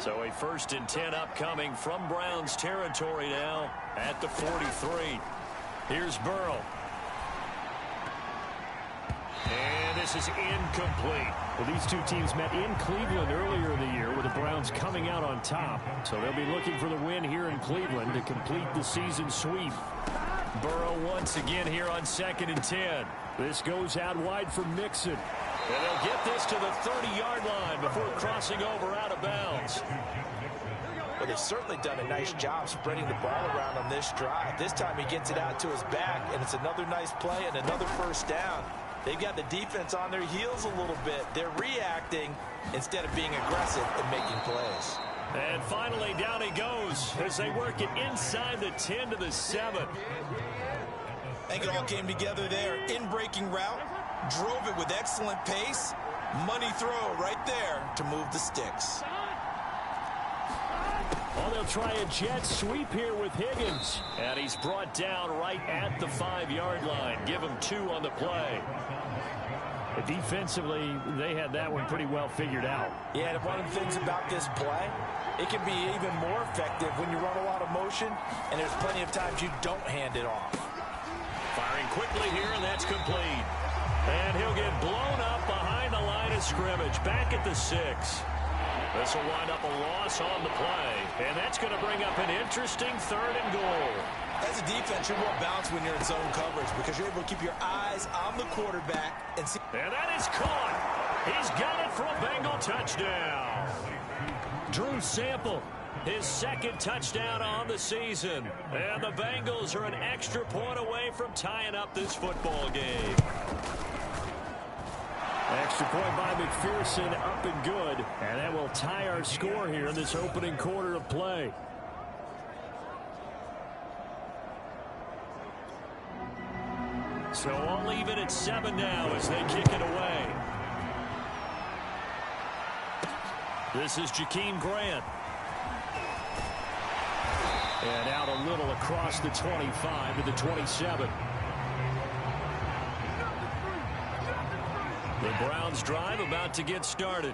So a 1st and 10 upcoming from Browns territory now at the 43. Here's Burrow. And this is incomplete. Well, these two teams met in Cleveland earlier in the year with the Browns coming out on top. So they'll be looking for the win here in Cleveland to complete the season sweep. Burrow once again here on 2nd and 10. This goes out wide for Mixon. And they'll get this to the 30-yard line before crossing over out of bounds. Well, they've certainly done a nice job spreading the ball around on this drive. This time he gets it out to his back, and it's another nice play and another 1st down. They've got the defense on their heels a little bit. They're reacting instead of being aggressive and making plays. And finally, down he goes as they work it inside the 10 to the 7. I think it all came together there. In-breaking route, drove it with excellent pace. Money throw right there to move the sticks. Oh, they'll try a jet sweep here with Higgins. And he's brought down right at the 5-yard line. Give him 2 on the play. But defensively, they had that one pretty well figured out. Yeah, and one of the things about this play, it can be even more effective when you run a lot of motion, and there's plenty of times you don't hand it off. Firing quickly here, and that's complete. And he'll get blown up behind the line of scrimmage, back at the 6. This will wind up a loss on the play, and that's going to bring up an interesting 3rd and goal. As a defense, you're more balanced when you're in zone coverage because you're able to keep your eyes on the quarterback and see. And that is caught. He's got it for a Bengal touchdown. Drew Sample, his 2nd touchdown on the season. And the Bengals are an extra point away from tying up this football game. Extra point by McPherson, up and good. And that will tie our score here in this opening quarter of play. So all even at 7 now as they kick it away. This is Jakeem Grant. And out a little across the 25 to the 27. The Browns drive about to get started.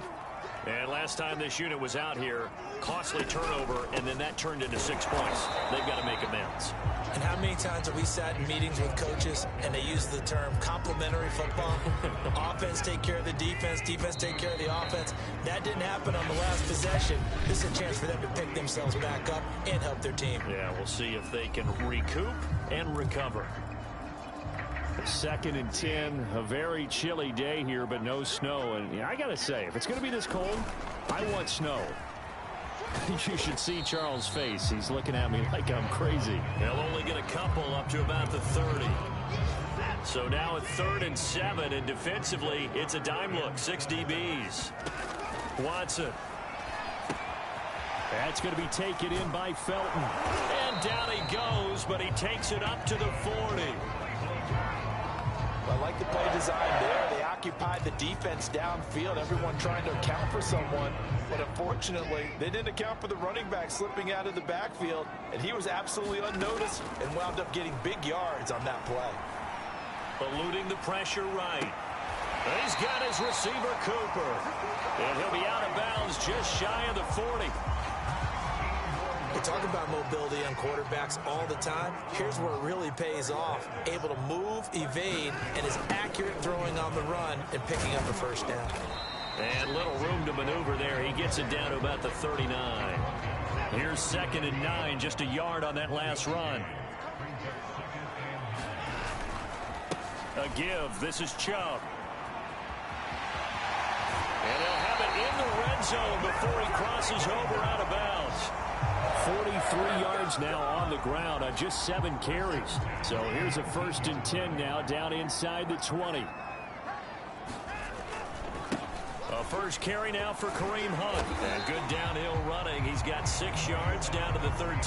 And last time this unit was out here, costly turnover, and then that turned into 6 points. They've got to make amends. And how many times have we sat in meetings with coaches and they use the term complementary football? Offense take care of the defense, defense take care of the offense. That didn't happen on the last possession. This is a chance for them to pick themselves back up and help their team. Yeah, we'll see if they can recoup and recover. 2nd and 10, a very chilly day here, but no snow. And I got to say, if it's going to be this cold, I want snow. You should see Charles' face. He's looking at me like I'm crazy. They'll only get a couple up to about the 30. So now at 3rd and 7, and defensively, it's a dime look, 6 DBs. Watson. That's going to be taken in by Felton. And down he goes, but he takes it up to the 40. I like the play design there. They occupied the defense downfield, everyone trying to account for someone. But unfortunately, they didn't account for the running back slipping out of the backfield, and he was absolutely unnoticed and wound up getting big yards on that play. Eluding the pressure right. He's got his receiver, Cooper. And he'll be out of bounds just shy of the 40. We talk about mobility on quarterbacks all the time. Here's where it really pays off. Able to move, evade, and is accurate throwing on the run and picking up a 1st down. And little room to maneuver there. He gets it down to about the 39. Here's 2nd and 9, just a yard on that last run. A give. This is Chubb. And they'll have it in the red zone before he crosses over out of bounds. 43 yards now on the ground on just 7 carries. So here's a 1st and 10 now down inside the 20. A first carry now for Kareem Hunt. And good downhill running. He's got 6 yards down to the 13.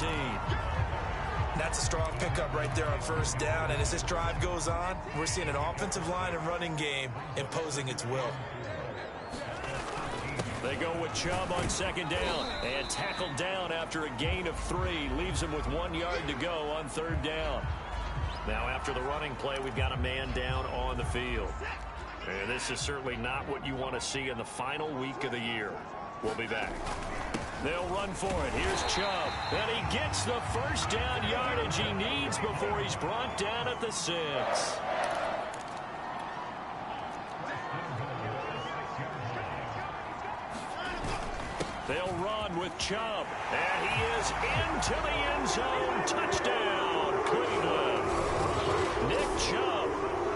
That's a strong pickup right there on 1st down. And as this drive goes on, we're seeing an offensive line and running game imposing its will. They go with Chubb on 2nd down and tackled down after a gain of 3. Leaves him with 1 yard to go on 3rd down. Now after the running play, we've got a man down on the field. And this is certainly not what you want to see in the final week of the year. We'll be back. They'll run for it. Here's Chubb. And he gets the first down yardage he needs before he's brought down at the 6. They'll run with Chubb. And he is into the end zone. Touchdown, Cleveland. Nick Chubb,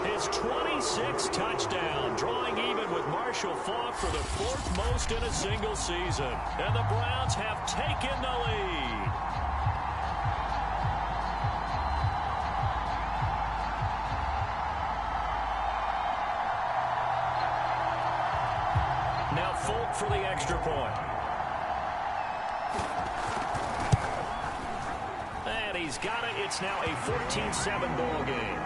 his 26th touchdown, drawing even with Marshall Faulk for the 4th most in a single season. And the Browns have taken the lead. Now Faulk for the extra point. And he's got it. It's now a 14-7 ball game.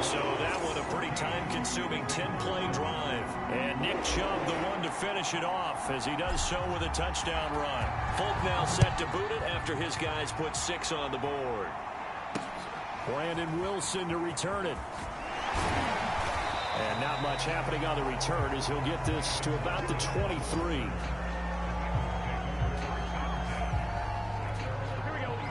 So that one a pretty time-consuming 10-play drive. And Nick Chubb, the one to finish it off, as he does so with a touchdown run. Faulk now set to boot it after his guys put 6 on the board. Brandon Wilson to return it. And not much happening on the return as he'll get this to about the 23.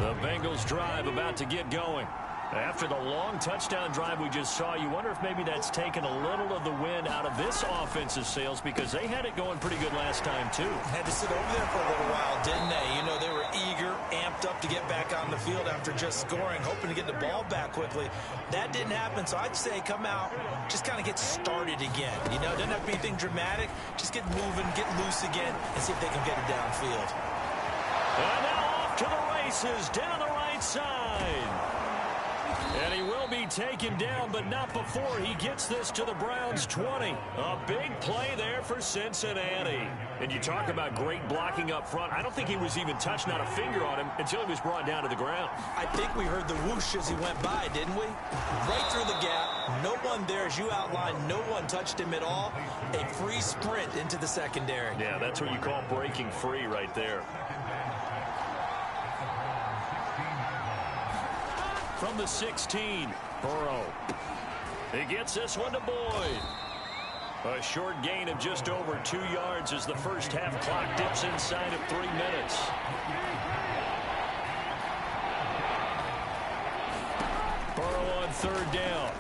The Bengals drive about to get going. After the long touchdown drive we just saw, you wonder if maybe that's taken a little of the wind out of this offensive sails, because they had it going pretty good last time, too. Had to sit over there for a little while, didn't they? You know, they were eager, amped up to get back on the field after just scoring, hoping to get the ball back quickly. That didn't happen, so I'd say come out, just kind of get started again. You know, doesn't have to be anything dramatic. Just get moving, get loose again, and see if they can get it downfield. And now off to the races, down the right side. And he will be taken down, but not before he gets this to the Browns' 20. A big play there for Cincinnati. And you talk about great blocking up front. I don't think he was even touched, not a finger on him, until he was brought down to the ground. I think we heard the whoosh as he went by, didn't we? Right through the gap. No one there, as you outlined. No one touched him at all. A free sprint into the secondary. Yeah, that's what you call breaking free right there. From the 16, Burrow. He gets this one to Boyd. A short gain of just over 2 yards as the first half clock dips inside of 3 minutes. Burrow on 3rd down.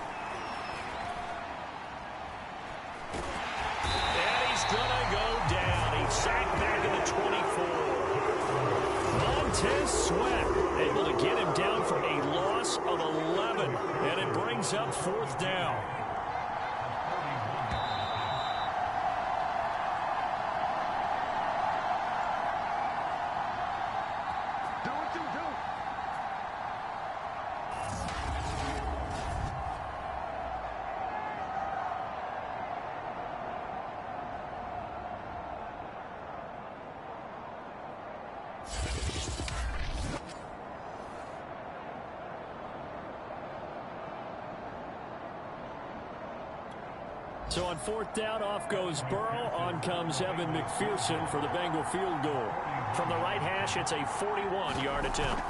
And he's gonna go down. He's sacked back at the 24. Montez Sweat able to get him down for a loss of 11, and it brings up 4th down. So on 4th down, off goes Burrow. On comes Evan McPherson for the Bengal field goal. From the right hash, it's a 41-yard attempt.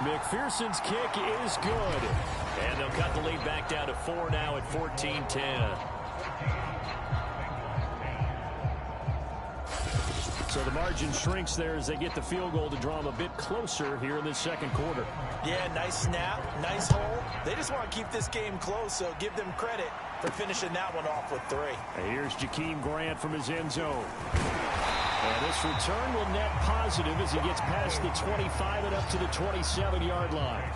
McPherson's kick is good. And they'll cut the lead back down to 4 now at 14-10. So the margin shrinks there as they get the field goal to draw them a bit closer here in the 2nd quarter. Yeah, nice snap, nice hole. They just want to keep this game close, so give them credit for finishing that one off with 3. And here's Jakeem Grant from his end zone. And this return will net positive as he gets past the 25 and up to the 27-yard line.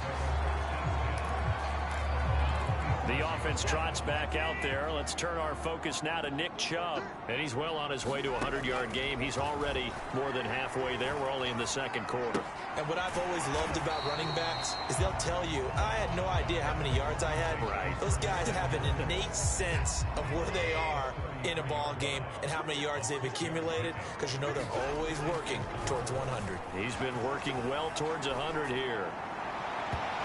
The offense trots back out there. Let's turn our focus now to Nick Chubb. And he's well on his way to a 100-yard game. He's already more than halfway there. We're only in the 2nd quarter. And what I've always loved about running backs is they'll tell you, I had no idea how many yards I had. Right. Those guys have an innate sense of where they are in a ball game and how many yards they've accumulated, because you know they're always working towards 100. He's been working well towards 100 here.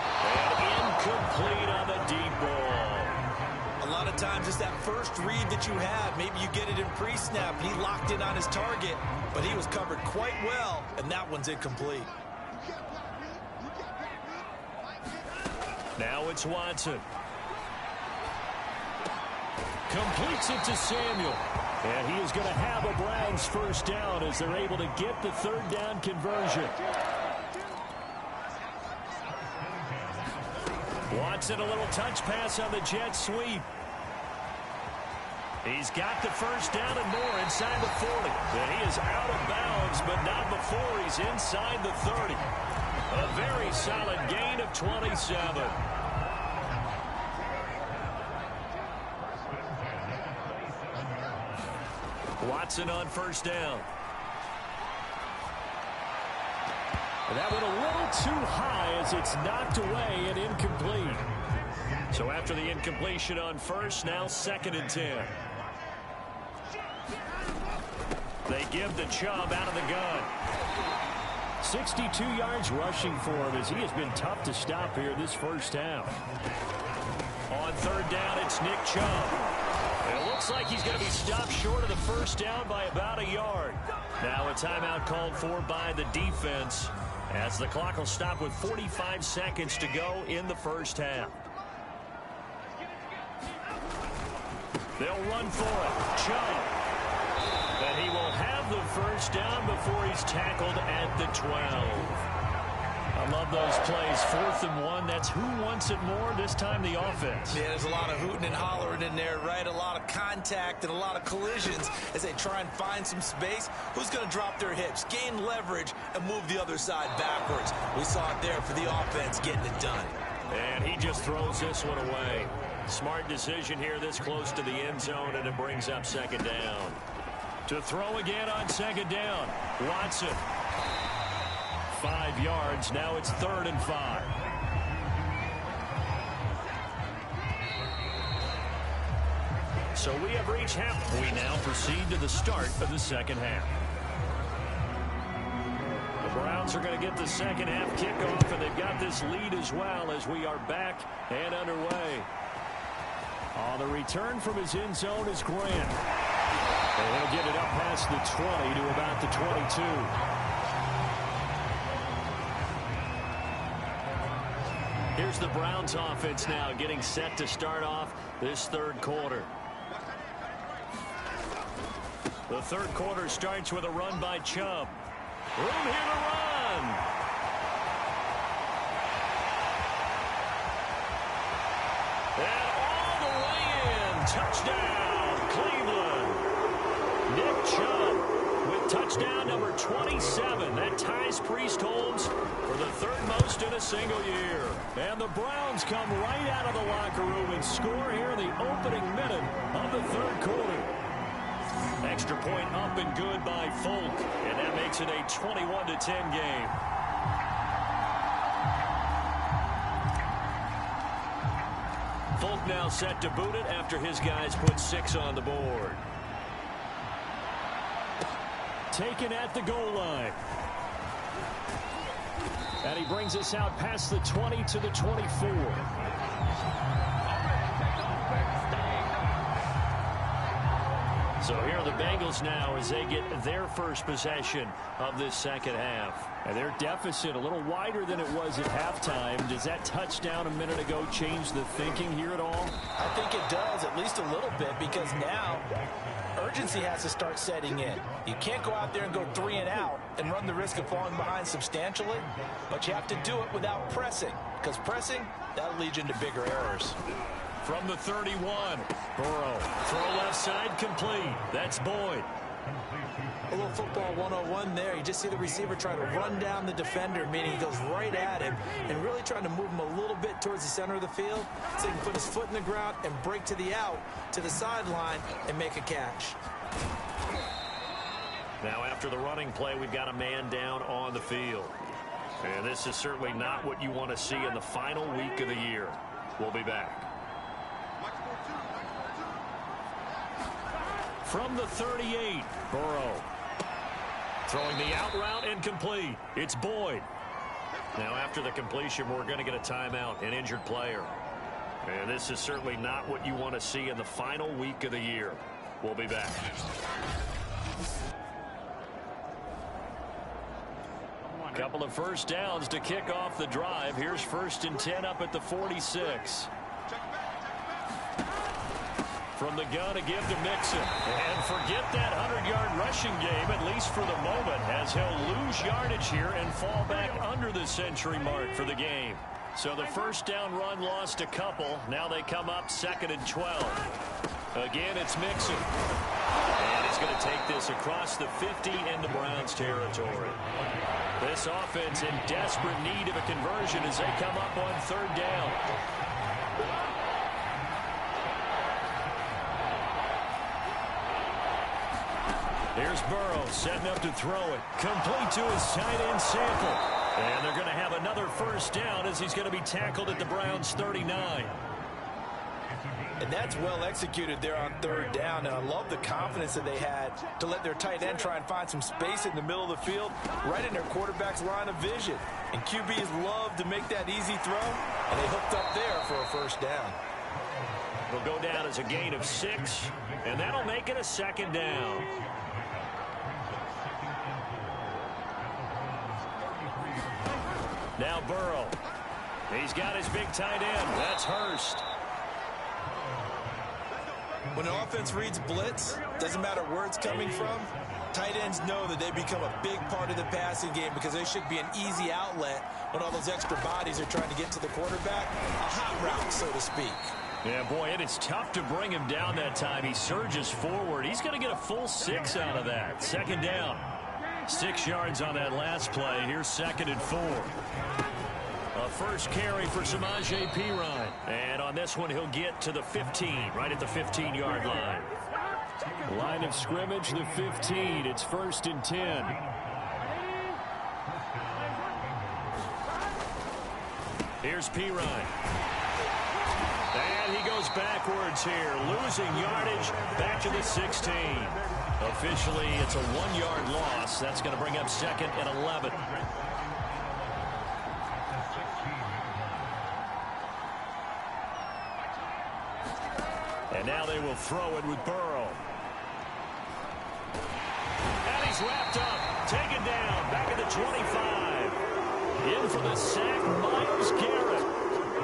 And incomplete on the deep ball. A lot of times it's that first read that you have. Maybe you get it in pre-snap, and he locked in on his target, but he was covered quite well, and that one's incomplete. Now it's Watson. Completes it to Samuel. And he is going to have a Browns first down as they're able to get the third down conversion. Watson, a little touch pass on the jet sweep. He's got the first down and more inside the 40. And he is out of bounds, but not before he's inside the 30. A very solid gain of 27. Watson on first down. And that went a little too high as it's knocked away and incomplete. So after the incompletion on first, now 2nd and 10. They give the Chubb out of the gun. 62 yards rushing for him as he has been tough to stop here this first half. On third down, it's Nick Chubb. It looks like he's going to be stopped short of the first down by about a yard. Now a timeout called for by the defense as the clock will stop with 45 seconds to go in the first half. They'll run for it. Chubb. And he will have the first down before he's tackled at the 12. I love those plays. 4th and 1. That's who wants it more. This time the offense. Yeah, there's a lot of hooting and hollering in there, right? A lot of contact and a lot of collisions as they try and find some space. Who's going to drop their hips, gain leverage, and move the other side backwards? We saw it there for the offense getting it done. And he just throws this one away. Smart decision here this close to the end zone, and it brings up 2nd down. To throw again on 2nd down. Watson. 5 yards. Now it's 3rd and 5. So we have reached half. We now proceed to the start of the second half. The Browns are going to get the second half kickoff, and they've got this lead as well as we are back and underway. On the return from his end zone is Grant. And he'll get it up past the 20 to about the 22. Here's the Browns offense now getting set to start off this third quarter. The third quarter starts with a run by Chubb. Room here to run. And all the way in. Touchdown, Cleveland. Nick Chubb with touchdown number 27. That ties Priest Holmes for the 3rd most in a single year. And the Browns come right out of the locker room and score here in the opening minute of the third quarter. Extra point up and good by Folk. And that makes it a 21-10 game. Folk now set to boot it after his guys put 6 on the board. Taken at the goal line. And he brings us out past the 20 to the 24. So here are the Bengals now as they get their first possession of this second half. And their deficit a little wider than it was at halftime. Does that touchdown a minute ago change the thinking here at all? I think it does, at least a little bit, because now urgency has to start setting in. You can't go out there and go 3 and out and run the risk of falling behind substantially, but you have to do it without pressing, because pressing, that'll lead you into bigger errors. From the 31, Burrow. Throw left side complete. That's Boyd. A little football 101 there. You just see the receiver trying to run down the defender, meaning he goes right at him and really trying to move him a little bit towards the center of the field so he can put his foot in the ground and break to the out, to the sideline, and make a catch. Now after the running play, we've got a man down on the field. And this is certainly not what you want to see in the final week of the year. We'll be back. From the 38, Burrow. Throwing the out route incomplete. It's Boyd. Now after the completion, we're going to get a timeout, an injured player. And this is certainly not what you want to see in the final week of the year. We'll be back. Couple of first downs to kick off the drive. Here's 1st and 10 up at the 46. From the gun, a give to Mixon. And forget that 100-yard rushing game, at least for the moment, as he'll lose yardage here and fall back under the century mark for the game. So the first down run lost a couple. Now they come up 2nd and 12. Again, it's Mixon. And he's going to take this across the 50 into Browns territory. This offense in desperate need of a conversion as they come up on 3rd down. Here's Burrow setting up to throw it. Complete to his tight end Sample. And they're going to have another first down as he's going to be tackled at the Browns 39. And that's well executed there on 3rd down. And I love the confidence that they had to let their tight end try and find some space in the middle of the field, right in their quarterback's line of vision. And QBs love to make that easy throw, and they hooked up there for a first down. It'll go down as a gain of 6, and that'll make it a 2nd down. Now Burrow. He's got his big tight end. That's Hurst. When an offense reads blitz, doesn't matter where it's coming from, tight ends know that they become a big part of the passing game because they should be an easy outlet when all those extra bodies are trying to get to the quarterback. A hot route, so to speak. Yeah, boy, and it's tough to bring him down that time. He surges forward. He's going to get a full 6 out of that. 2nd down. 6 yards on that last play. Here's 2nd and 4. A first carry for Samaje Perine. And on this one, he'll get to the 15, right at the 15-yard line. Line of scrimmage, the 15. It's 1st and 10. Here's Perine. And he goes backwards here, losing yardage back to the 16. Officially, it's a 1-yard loss. That's going to bring up 2nd and 11. And now they will throw it with Burrow. And he's wrapped up, taken down, back at the 25. In for the sack, Myles Garrett.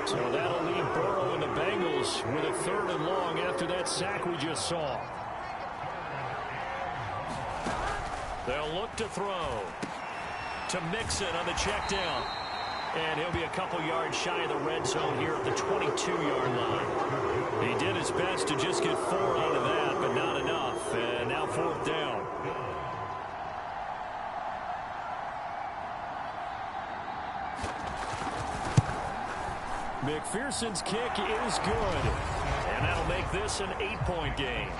So that'll leave Burrow and the Bengals with a 3rd and long after that sack we just saw. They'll look to throw to Mixon on the check down. And he'll be a couple yards shy of the red zone here at the 22-yard line. He did his best to just get 4 out of that, but not enough. And now 4th down. McPherson's kick is good. And that'll make this an 8-point game.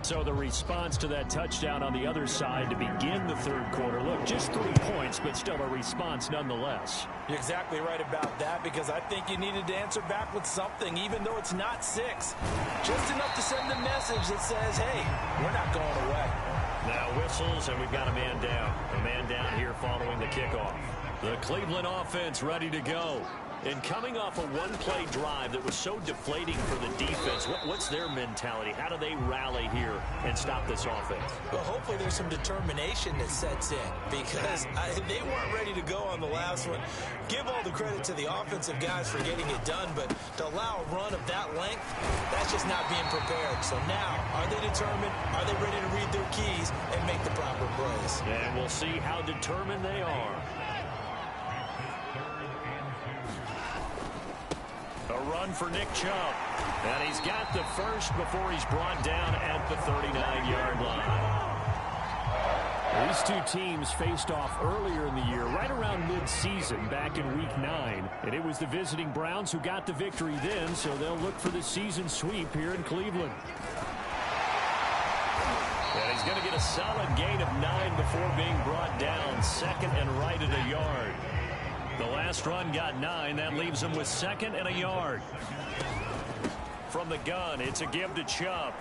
So the response to that touchdown on the other side to begin the 3rd quarter. Look, just 3 points, but still a response nonetheless. You're exactly right about that, because I think you needed to answer back with something, even though it's not 6. Just enough to send a message that says, hey, we're not going away. Now whistles, and we've got a man down. A man down here following the kickoff. The Cleveland offense ready to go. And coming off a one-play drive that was so deflating for the defense, what's their mentality? How do they rally here and stop this offense? Well, hopefully there's some determination that sets in, because they weren't ready to go on the last one. Give all the credit to the offensive guys for getting it done, but to allow a run of that length, that's just not being prepared. So now, are they determined? Are they ready to read their keys and make the proper plays? And we'll see how determined they are. A run for Nick Chubb. And he's got the first before he's brought down at the 39-yard line. These two teams faced off earlier in the year, right around mid-season, back in Week 9. And it was the visiting Browns who got the victory then, so they'll look for the season sweep here in Cleveland. And he's going to get a solid gain of 9 before being brought down. 2nd and right at a yard. The last run got 9. That leaves him with 2nd and a yard. From the gun, it's a give to Chubb.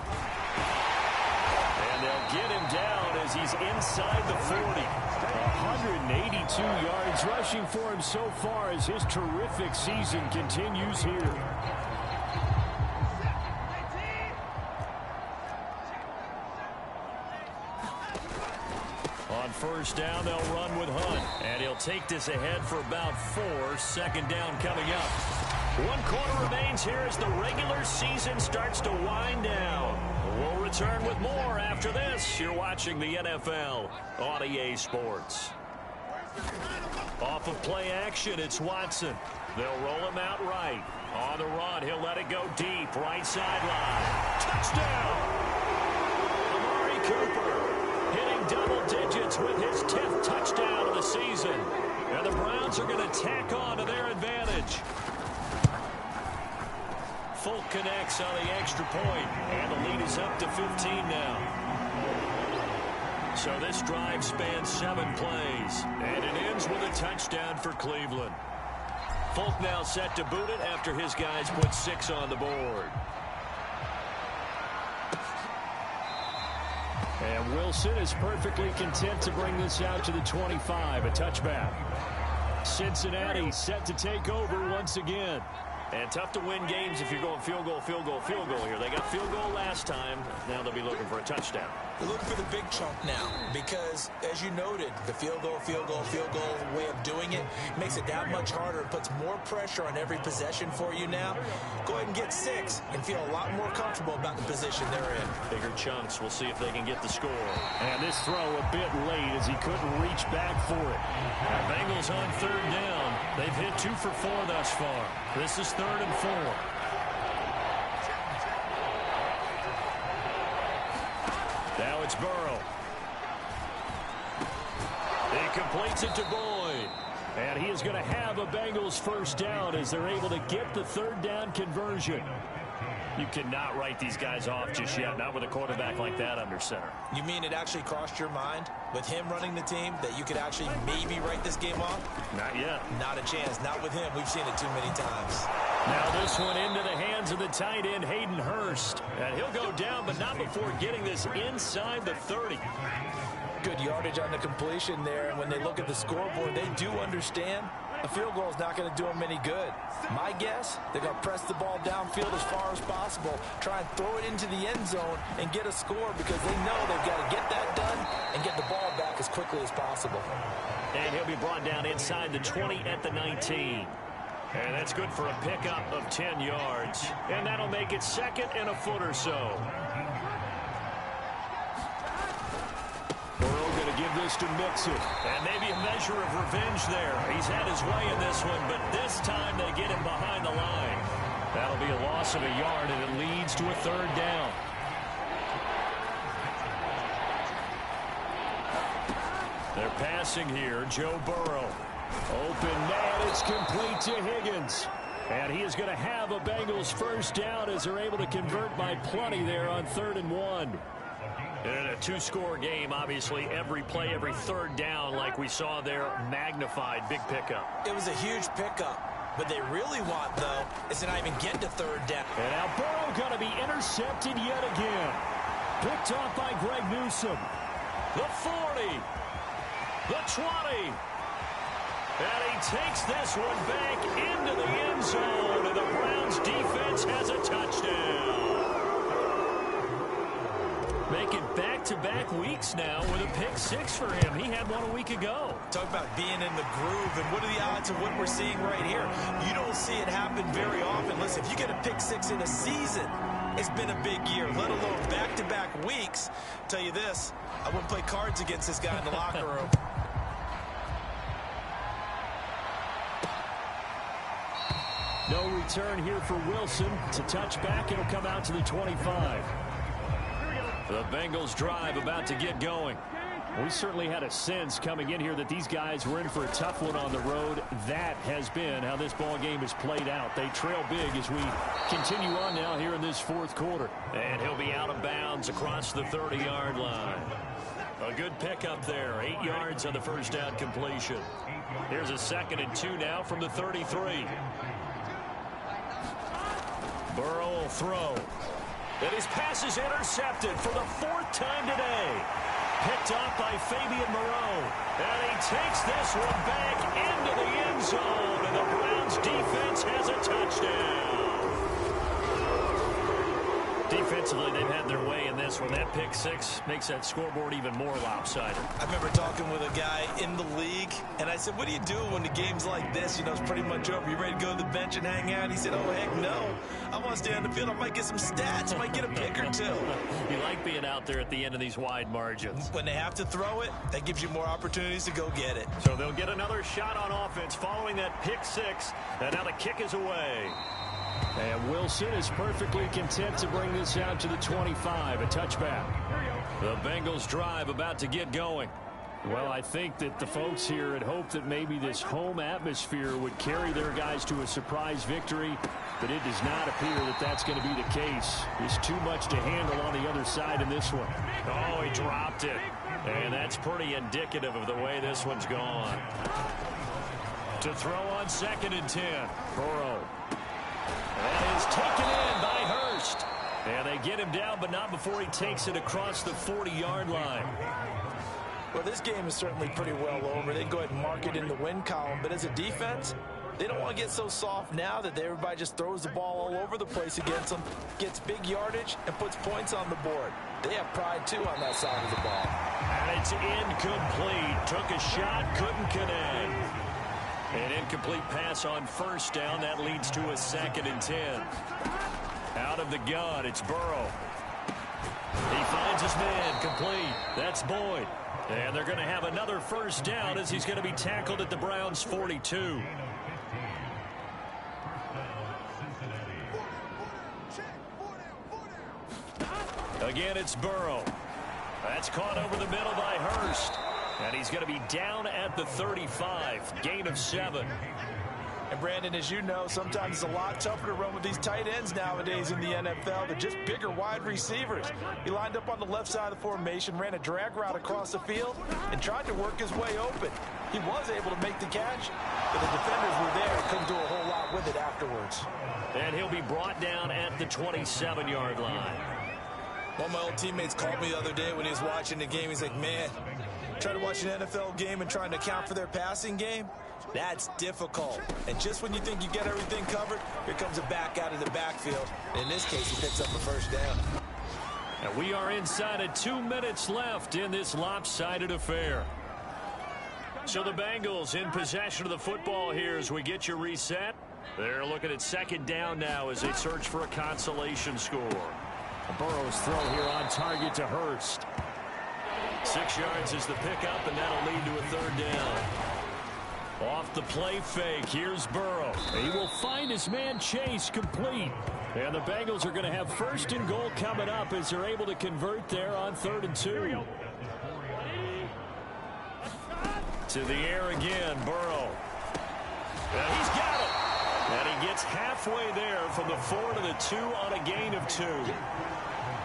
And they'll get him down as he's inside the 40. 182 yards rushing for him so far as his terrific season continues here. On first down. They'll run with Hunt. And he'll take this ahead for about 4. Second down coming up. 1 quarter remains here as the regular season starts to wind down. We'll return with more after this. You're watching the NFL on EA Sports. Off of play action, it's Watson. They'll roll him out right. On the run, he'll let it go deep. Right sideline. Touchdown! Amari Cooper hitting double digits with his 10th touchdown of the season. And the Browns are going to tack on to their advantage. Folk connects on the extra point, and the lead is up to 15 now. So this drive spans 7 plays, and it ends with a touchdown for Cleveland. Folk now set to boot it after his guys put 6 on the board. And Wilson is perfectly content to bring this out to the 25, a touchback. Cincinnati set to take over once again. And tough to win games if you're going field goal, field goal, field goal here. They got field goal last time. Now they'll be looking for a touchdown. They're looking for the big chunk now because, as you noted, the field goal way of doing it makes it that much harder. It puts more pressure on every possession for you now. Go ahead and get 6 and feel a lot more comfortable about the position they're in. Bigger chunks. We'll see if they can get the score. And this throw a bit late as he couldn't reach back for it. The Bengals on 3rd down. They've hit 2 for 4 thus far. This is 3rd and 4. Now it's Burrow. He completes it to Boyd. And he is going to have a Bengals first down as they're able to get the 3rd down conversion. You cannot write these guys off just yet, not with a quarterback like that under center. You mean it actually crossed your mind with him running the team that you could actually maybe write this game off? Not yet. Not a chance. Not with him. We've seen it too many times. Now this one into the hands of the tight end, Hayden Hurst. And he'll go down, but not before getting this inside the 30. Good yardage on the completion there. And when they look at the scoreboard, they do understand a field goal is not going to do them any good. My guess, they're going to press the ball downfield as far as possible, try and throw it into the end zone and get a score because they know they've got to get that done and get the ball back as quickly as possible. And he'll be brought down inside the 20 at the 19. And that's good for a pickup of 10 yards. And that'll make it 2nd and a foot or so. Burrow going to give this to Mixon. And maybe a measure of revenge there. He's had his way in this one, but this time they get him behind the line. That'll be a loss of a yard, and it leads to a 3rd down. They're passing here. Joe Burrow. Open man, it's complete to Higgins. And he is going to have a Bengals first down as they're able to convert by plenty there on 3rd and 1. In a 2-score game, obviously, every play, every 3rd down, like we saw there, magnified. Big pickup. It was a huge pickup. What they really want, though, is to not even get to 3rd down. And now Burrow going to be intercepted yet again. Picked off by Greg Newsome. The 40. The 20. And he takes this one back into the end zone. And the Browns defense has a touchdown. Making back-to-back weeks now with a pick 6 for him. He had one a week ago. Talk about being in the groove, and what are the odds of what we're seeing right here? You don't see it happen very often. Listen, if you get a pick 6 in a season, it's been a big year, let alone back-to-back weeks. Tell you this, I wouldn't play cards against this guy in the locker room. No return here for Wilson. It's a touchback. It'll come out to the 25. The Bengals drive about to get going. We certainly had a sense coming in here that these guys were in for a tough one on the road. That has been how this ball game has played out. They trail big as we continue on now here in this 4th quarter. And he'll be out of bounds across the 30-yard line. A good pickup there. 8 yards on the first down completion. Here's a 2nd and 2 now from the 33. Burrow will throw. And his pass is intercepted for the 4th time today. Picked off by Fabian Moreau. And he takes this one back into the end zone. And the Browns defense has a touchdown. Defensively, they've had their way in this one. That pick six makes that scoreboard even more lopsided. I remember talking with a guy in the league, and I said, what do you do when the game's like this? You know, it's pretty much over. You ready to go to the bench and hang out? He said, oh, heck no. I want to stay on the field. I might get some stats. I might get a pick or two. You like being out there at the end of these wide margins. When they have to throw it, that gives you more opportunities to go get it. So they'll get another shot on offense following that pick six, and now the kick is away. And Wilson is perfectly content to bring this out to the 25, a touchback. The Bengals drive about to get going. Well, I think that the folks here had hoped that maybe this home atmosphere would carry their guys to a surprise victory, but it does not appear that that's going to be the case. There's too much to handle on the other side in this one. Oh, he dropped it. And that's pretty indicative of the way this one's gone. To throw on 2nd and 10. Burrow. That is taken in by Hurst. And they get him down, but not before he takes it across the 40-yard line. Well, this game is certainly pretty well over. They can go ahead and mark it in the win column. But as a defense, they don't want to get so soft now that everybody just throws the ball all over the place against them, gets big yardage, and puts points on the board. They have pride, too, on that side of the ball. And it's incomplete. Took a shot, couldn't connect. An incomplete pass on 1st down. That leads to a 2nd and 10. Out of the gun, it's Burrow. He finds his man, complete. That's Boyd. And they're going to have another 1st down as he's going to be tackled at the Browns' 42. Again, it's Burrow. That's caught over the middle by Hurst. And he's going to be down at the 35. Gain of 7. And, Brandon, as you know, sometimes it's a lot tougher to run with these tight ends nowadays in the NFL. They're just bigger wide receivers. He lined up on the left side of the formation, ran a drag route across the field, and tried to work his way open. He was able to make the catch, but the defenders were there and couldn't do a whole lot with it afterwards. And he'll be brought down at the 27-yard line. One of my old teammates called me the other day when he was watching the game. He's like, man, trying to watch an NFL game and trying to account for their passing game, that's difficult. And just when you think you get everything covered, here comes a back out of the backfield. In this case, he picks up a 1st down. And we are inside of 2 minutes left in this lopsided affair. So the Bengals in possession of the football here as we get you reset. They're looking at 2nd down now as they search for a consolation score. Burrow's throw here on target to Hurst. 6 yards is the pickup, and that'll lead to a 3rd down. Off the play fake, here's Burrow. He will find his man Chase complete. And the Bengals are going to have 1st and goal coming up as they're able to convert there on 3rd and 2. To the air again, Burrow. And he's got it. And he gets halfway there from the 4 to the 2 on a gain of 2.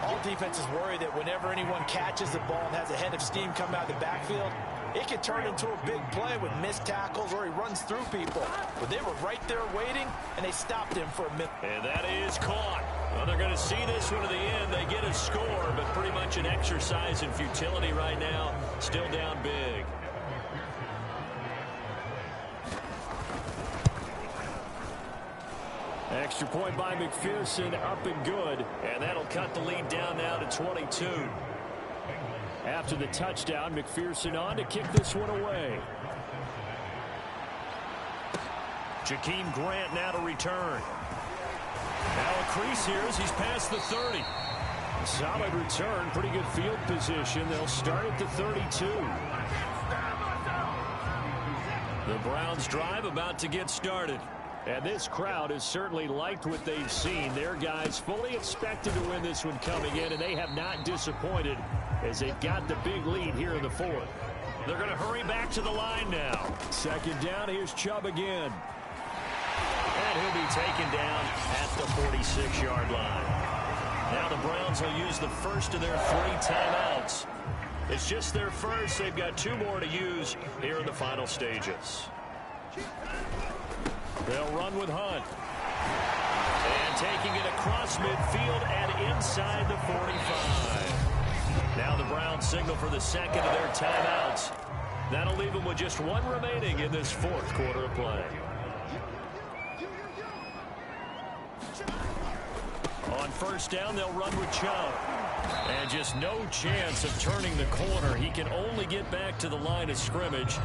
All defenses worry that whenever anyone catches the ball and has a head of steam come out of the backfield, it can turn into a big play with missed tackles or he runs through people. But they were right there waiting, and they stopped him for a minute. And that is caught. Well, they're going to see this one to the end. They get a score, but pretty much an exercise in futility right now. Still down big. Extra point by McPherson, up and good. And that'll cut the lead down now to 22. After the touchdown, McPherson on to kick this one away. Jakeem Grant now to return. Now a crease here as he's past the 30. Solid return, pretty good field position. They'll start at the 32. The Browns drive about to get started. And this crowd has certainly liked what they've seen. Their guys fully expected to win this one coming in, and they have not disappointed as they've got the big lead here in the 4th. They're going to hurry back to the line now. 2nd down, here's Chubb again. And he'll be taken down at the 46-yard line. Now the Browns will use the first of their 3 timeouts. It's just their first. They've got 2 more to use here in the final stages. They'll run with Hunt. And taking it across midfield and inside the 45. Now the Browns signal for the 2nd of their timeouts. That'll leave them with just 1 remaining in this 4th quarter of play. On first down, they'll run with Cho. And just no chance of turning the corner. He can only get back to the line of scrimmage.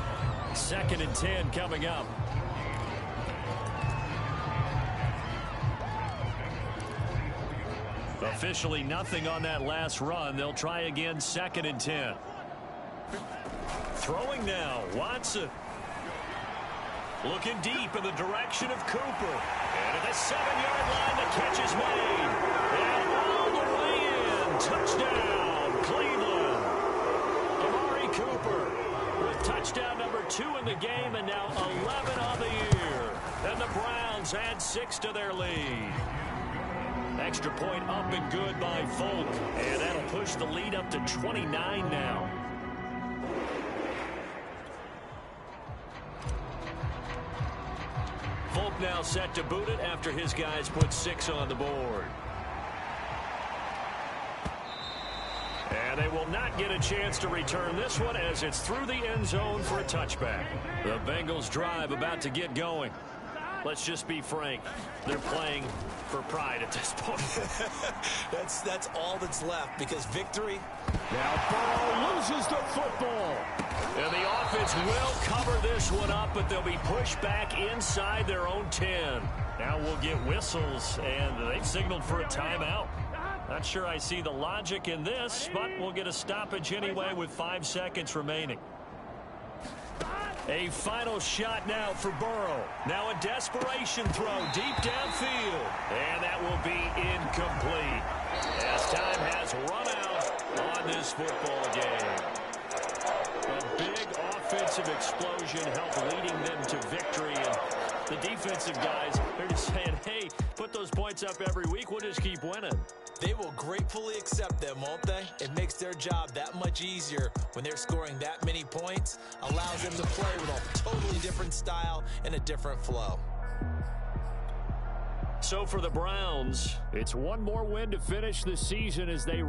2nd and 10 coming up. Officially nothing on that last run. They'll try again, 2nd and 10. Throwing now, Watson. Looking deep in the direction of Cooper. And at the 7-yard line, the catch is made. And all the way in. Touchdown, Cleveland. Amari Cooper with touchdown number 2 in the game and now 11 on the year. And the Browns add 6 to their lead. Extra point up and good by Folk. And that'll push the lead up to 29 now. Folk now set to boot it after his guys put 6 on the board. And they will not get a chance to return this one as it's through the end zone for a touchback. The Bengals drive about to get going. Let's just be frank. They're playing for pride at this point. That's all that's left because victory. Now Burrow loses the football. And the offense will cover this one up, but they'll be pushed back inside their own 10. Now we'll get whistles, and they've signaled for a timeout. Not sure I see the logic in this, but we'll get a stoppage anyway with 5 seconds remaining. A final shot now for Burrow. Now a desperation throw deep downfield. And that will be incomplete as time has run out on this football game. A big offensive explosion helped leading them to victory. And the defensive guys, they're just saying, hey, put those points up every week. We'll just keep winning. They will gratefully accept them, won't they? It makes their job that much easier when they're scoring that many points. Allows them to play with a totally different style and a different flow. So for the Browns, it's one more win to finish the season as they